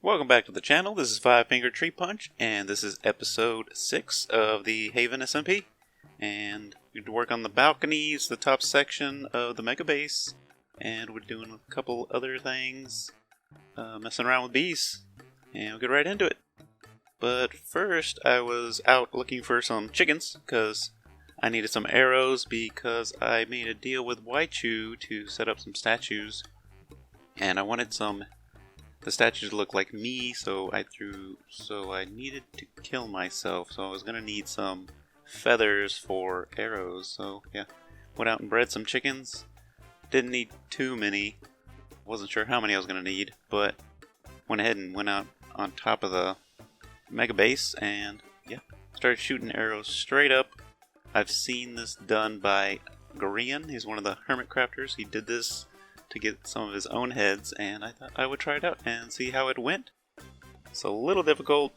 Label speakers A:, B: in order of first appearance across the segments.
A: Welcome back to the channel. This is Five Finger Tree Punch, and this is episode 6 of the Haven SMP. And we work on the balconies, the top section of the mega base, and we're doing a couple other things, messing around with bees, and we'll get right into it. But first, I was out looking for some chickens, because I needed some arrows, because I made a deal with Waichu to set up some statues, and I wanted the statues look like me, so I needed to kill myself, so I was gonna need some feathers for arrows, so yeah, went out and bred some chickens. Didn't need too many, wasn't sure how many I was gonna need, but went ahead and went out on top of the mega base and yeah, started shooting arrows straight up. I've seen this done by Gorian, he's one of the hermit crafters. He did this to get some of his own heads, and I thought I would try it out and see how it went. It's a little difficult,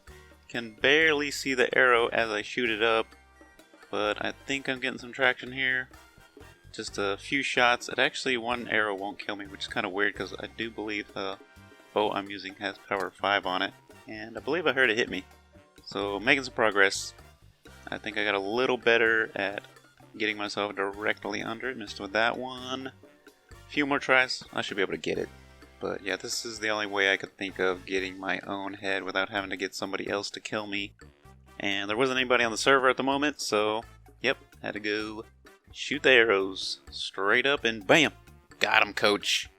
A: can barely see the arrow as I shoot it up, but I think I'm getting some traction here. Just a few shots. One arrow won't kill me, which is kind of weird because I do believe the bow I'm using has power 5 on it, and I believe I heard it hit me. So making some progress. I think I got a little better at getting myself directly under it. Missed with that one. Few more tries, I should be able to get it. But yeah, this is the only way I could think of getting my own head without having to get somebody else to kill me. And there wasn't anybody on the server at the moment, so yep, had to go shoot the arrows straight up and bam! Got him, coach!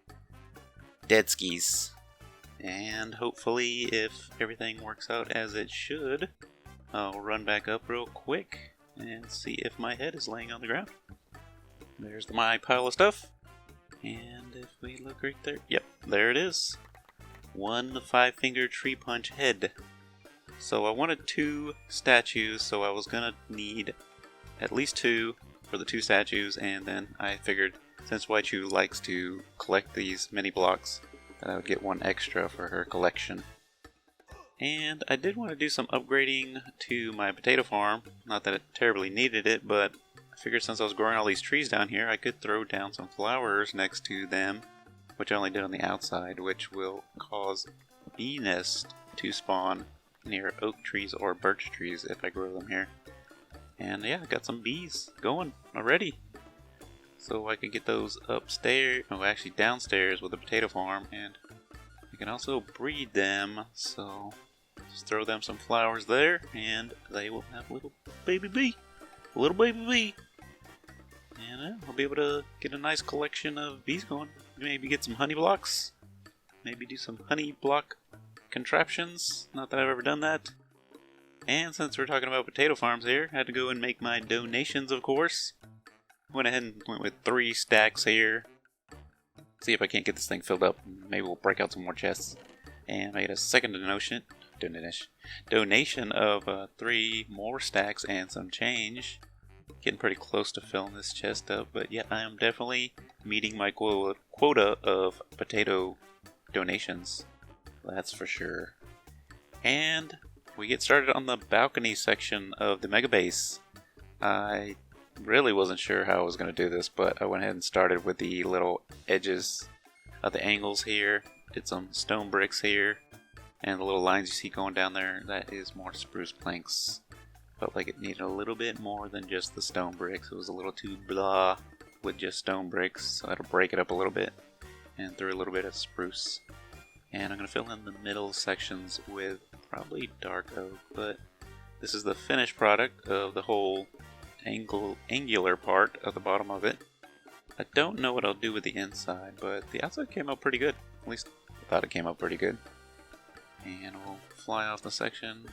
A: Dead skis. And hopefully, if everything works out as it should, I'll run back up real quick and see if my head is laying on the ground. There's my pile of stuff. And if we look right there, yep, there it is. One 5-finger tree punch head. So I wanted 2 statues, so I was gonna need at least 2 for the 2 statues, and then I figured since Waichu likes to collect these mini blocks, that I would get 1 extra for her collection. And I did want to do some upgrading to my potato farm. Not that it terribly needed it, but I figured since I was growing all these trees down here, I could throw down some flowers next to them, which I only did on the outside, which will cause bee nests to spawn near oak trees or birch trees if I grow them here. And yeah, I got some bees going already. So I can get those downstairs with the potato farm, and I can also breed them, so just throw them some flowers there, and they will have a little baby bee. And I'll be able to get a nice collection of bees going. Maybe get some honey blocks. Maybe do some honey block contraptions. Not that I've ever done that. And since we're talking about potato farms here, I had to go and make my donations, of course. Went ahead and went with 3 stacks here. See if I can't get this thing filled up. Maybe we'll break out some more chests. And made a second donation of 3 more stacks and some change. Getting pretty close to filling this chest up, but yeah, I am definitely meeting my quota of potato donations. That's for sure. And we get started on the balcony section of the mega base. I really wasn't sure how I was going to do this, but I went ahead and started with the little edges of the angles here. Did some stone bricks here, and the little lines you see going down there, that is more spruce planks. Felt like it needed a little bit more than just the stone bricks. It was a little too blah with just stone bricks, so I had to break it up a little bit and threw a little bit of spruce. And I'm going to fill in the middle sections with probably dark oak, but this is the finished product of the whole angular part of the bottom of it. I don't know what I'll do with the inside, but the outside came out pretty good. At least I thought it came out pretty good. And we'll fly off the section,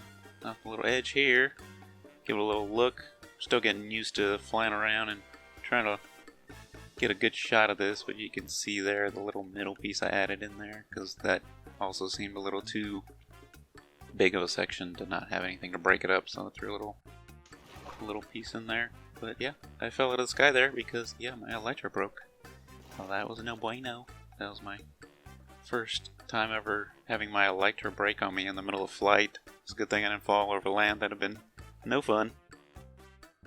A: off the little edge here. Give it a little look. Still getting used to flying around and trying to get a good shot of this, but you can see there the little middle piece I added in there, because that also seemed a little too big of a section to not have anything to break it up, so I threw a little piece in there. But yeah, I fell out of the sky there because yeah, my elytra broke. Well, that was no bueno. That was my first time ever having my elytra break on me in the middle of flight. It's a good thing I didn't fall over land. That'd have been no fun.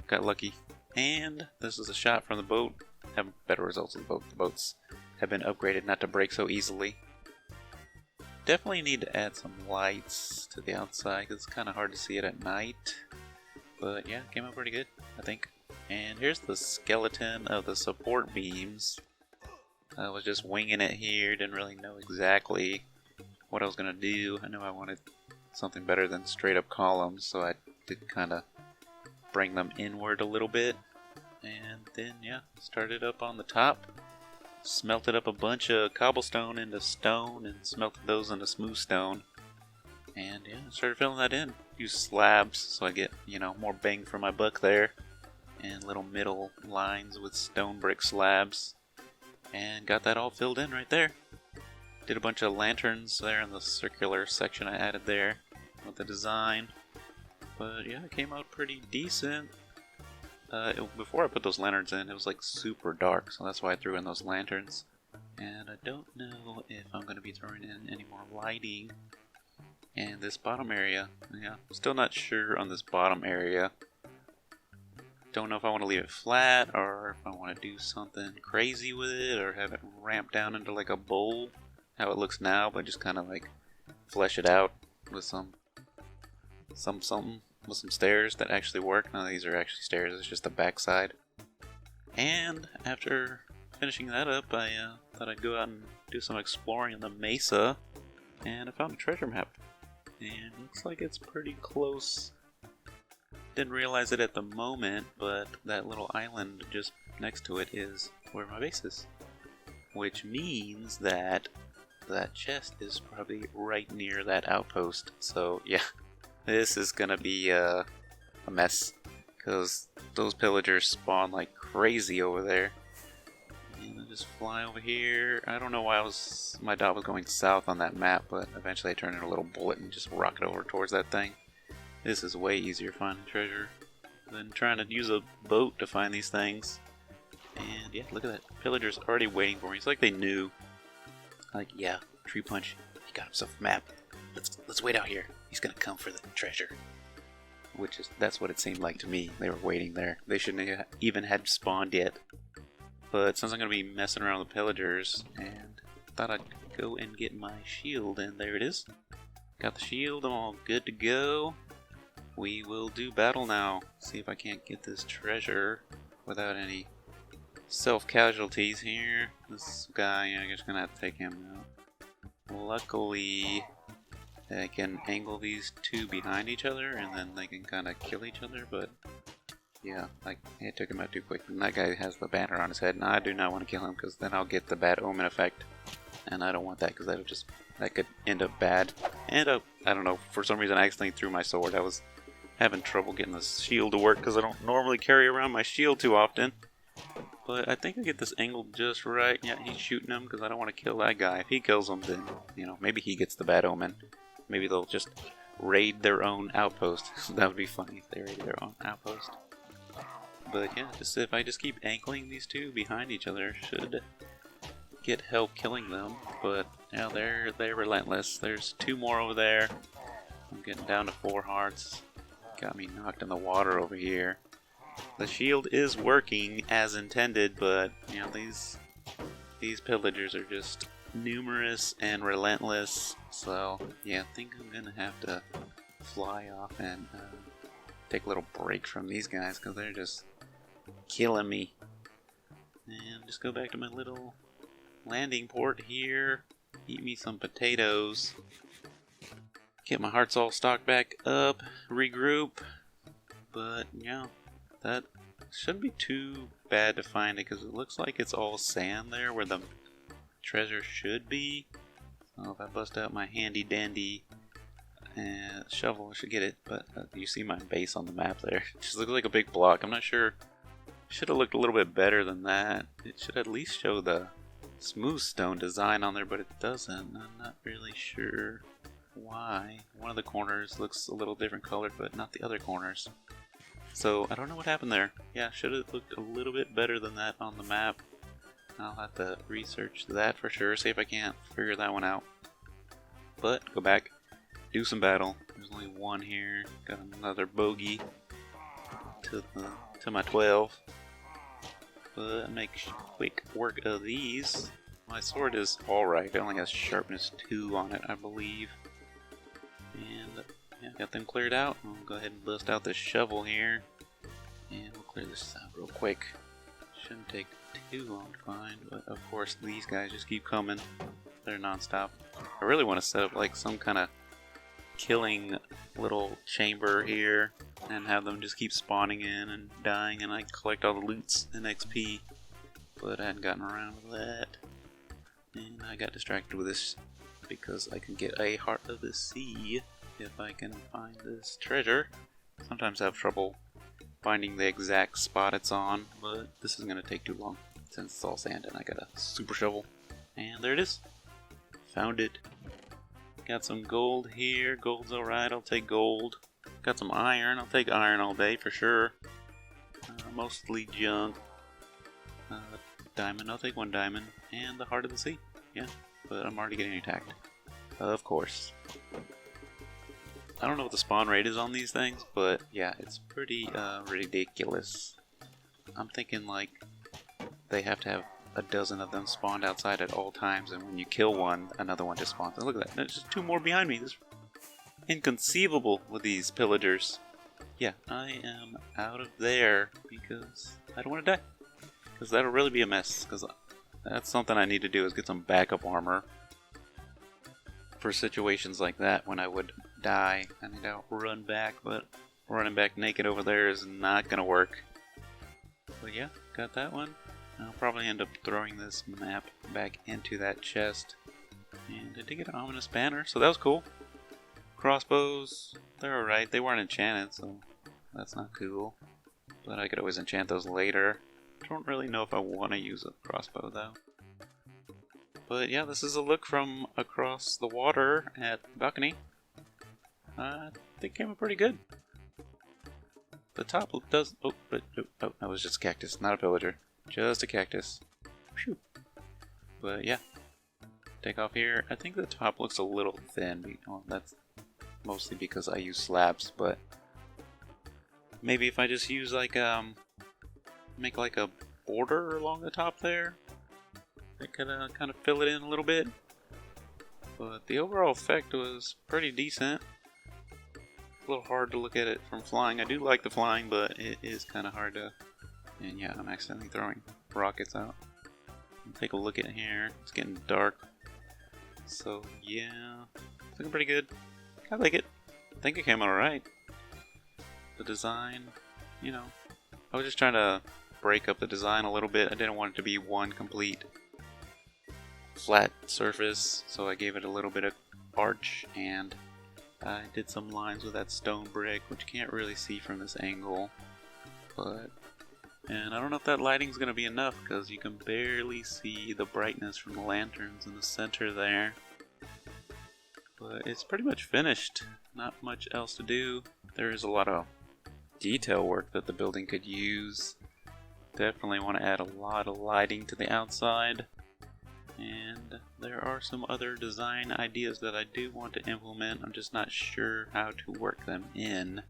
A: Got lucky. And this is a shot from the boat. Have better results with the boat. The boats have been upgraded not to break so easily. definitely need to add some lights to the outside because it's kind of hard to see it at night. But yeah, came out pretty good, I think. And here's the skeleton of the support beams. I was just winging it here, didn't really know exactly what I was going to do. I knew I wanted something better than straight up columns, so I did kind of bring them inward a little bit. And then, yeah, started up on the top. Smelted up a bunch of cobblestone into stone and smelted those into smooth stone. And yeah, started filling that in. Use slabs so I get, more bang for my buck there. And little middle lines with stone brick slabs. And got that all filled in right there. Did a bunch of lanterns there in the circular section I added there with the design. But yeah, it came out pretty decent. Before I put those lanterns in, it was like super dark, so that's why I threw in those lanterns. And I don't know if I'm going to be throwing in any more lighting. And this bottom area, yeah, still not sure on this bottom area. Don't know if I want to leave it flat, or if I want to do something crazy with it, or have it ramp down into like a bowl, how it looks now, but just kind of like flesh it out with something. With some stairs that actually work. None of these are actually stairs, it's just the backside. And after finishing that up, I thought I'd go out and do some exploring in the mesa, and I found a treasure map. And looks like it's pretty close. Didn't realize it at the moment, but that little island just next to it is where my base is. Which means that that chest is probably right near that outpost. So yeah. This is gonna be a mess, because those pillagers spawn like crazy over there. And I just fly over here. I don't know why my dot was going south on that map, but eventually I turned into a little bullet and just rocket over towards that thing. This is way easier finding treasure than trying to use a boat to find these things. And yeah, look at that. Pillagers already waiting for me. It's like they knew. Like, yeah, Tree Punch, he got himself a map. Let's wait out here. He's gonna come for the treasure. That's what it seemed like to me. They were waiting there. They shouldn't have even had spawned yet. But since I'm gonna be messing around with the pillagers, and thought I'd go and get my shield, and there it is. Got the shield, I'm all good to go. We will do battle now. See if I can't get this treasure without any self-casualties here. This guy, I'm just gonna have to take him out. Luckily, I can angle these two behind each other, and then they can kind of kill each other, but yeah, it took him out too quick. And that guy has the banner on his head, and I do not want to kill him, because then I'll get the bad omen effect, and I don't want that, because that could end up bad. And I don't know, for some reason I accidentally threw my sword. I was having trouble getting the shield to work, because I don't normally carry around my shield too often. But I think I get this angled just right. Yeah, he's shooting him, because I don't want to kill that guy. If he kills him, then, maybe he gets the bad omen. Maybe they'll just raid their own outpost. That would be funny if they raided their own outpost. But yeah, if I just keep angling these two behind each other, should get help killing them. But yeah, they're relentless. There's two more over there. I'm getting down to 4 hearts. Got me knocked in the water over here. The shield is working as intended, but these pillagers are just numerous and relentless. So yeah, I think I'm gonna have to fly off and take a little break from these guys, because they're just killing me. And just go back to my little landing port here, eat me some potatoes, get my hearts all stocked back up, regroup. But yeah, that shouldn't be too bad to find it, because it looks like it's all sand there where the treasure should be. So if I bust out my handy dandy shovel, I should get it. But you see my base on the map there. It just looks like a big block. I'm not sure. Should have looked a little bit better than that. It should at least show the smooth stone design on there, but it doesn't. I'm not really sure why. One of the corners looks a little different colored, but not the other corners. So I don't know what happened there. Yeah, should have looked a little bit better than that on the map. I'll have to research that for sure, see if I can't figure that one out. But go back, do some battle. There's only one here. Got another bogey to my 12. But make quick work of these. My sword is alright. It only has sharpness 2 on it, I believe. And yeah, got them cleared out. I'll go ahead and bust out this shovel here. And we'll clear this out real quick. Shouldn't take too long to find, but of course these guys just keep coming. They're non-stop. I really want to set up like some kind of killing little chamber here and have them just keep spawning in and dying, and I collect all the loots and XP, but I hadn't gotten around to that. And I got distracted with this because I can get a Heart of the Sea if I can find this treasure. Sometimes I have trouble finding the exact spot it's on, but this is going to take too long since it's all sand and I got a super shovel. And there it is. Found it. Got some gold here. Gold's alright, I'll take gold. Got some iron. I'll take iron all day for sure. Mostly junk. Diamond. I'll take 1 diamond. And the Heart of the Sea. Yeah, but I'm already getting attacked. Of course. I don't know what the spawn rate is on these things, but yeah, it's pretty ridiculous. I'm thinking like they have to have a dozen of them spawned outside at all times, and when you kill one, another one just spawns. And look at that, there's just 2 more behind me. This is inconceivable with these pillagers. Yeah, I am out of there because I don't want to die. Because that'll really be a mess, because that's something I need to do, is get some backup armor for situations like that when I would die. I need to run back, but running back naked over there is not going to work. But yeah, got that one. I'll probably end up throwing this map back into that chest. And I did get an ominous banner, so that was cool. Crossbows, they're alright. They weren't enchanted, so that's not cool. But I could always enchant those later. I don't really know if I want to use a crossbow though. But yeah, this is a look from across the water at the balcony. I think it came out pretty good. The top does... Oh, that was just a cactus, not a pillager. Just a cactus. Phew. But yeah. Take off here. I think the top looks a little thin. Well, that's mostly because I use slabs, but... Maybe if I just use like, make like a border along the top there. I could kind of fill it in a little bit. But the overall effect was pretty decent. A little hard to look at it from flying. I do like the flying, but it is kind of hard to... And yeah, I'm accidentally throwing rockets out. Take a look at here. It's getting dark. So yeah, it's looking pretty good. I like it. I think it came out alright. The design, you know, I was just trying to break up the design a little bit. I didn't want it to be one complete flat surface, so I gave it a little bit of arch, and I did some lines with that stone brick, which you can't really see from this angle. And I don't know if that lighting's going to be enough, because you can barely see the brightness from the lanterns in the center there. But it's pretty much finished. Not much else to do. There is a lot of detail work that the building could use. Definitely want to add a lot of lighting to the outside. And there are some other design ideas that I do want to implement. I'm just not sure how to work them in.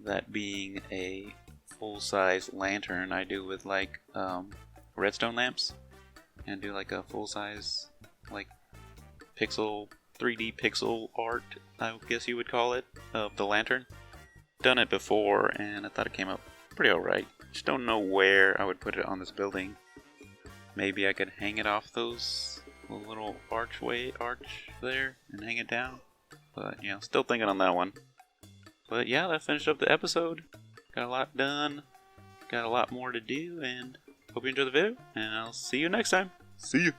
A: That being a full-size lantern I do with like redstone lamps, and do like a full-size like pixel 3D pixel art, I guess you would call it, of the lantern. Done it before and I thought it came out pretty alright. Just don't know where I would put it on this building. Maybe I could hang it off those little arch there and hang it down. But yeah, still thinking on that one. But yeah, that finished up the episode. Got a lot done. Got a lot more to do, and hope you enjoy the video, and I'll see you next time. See you!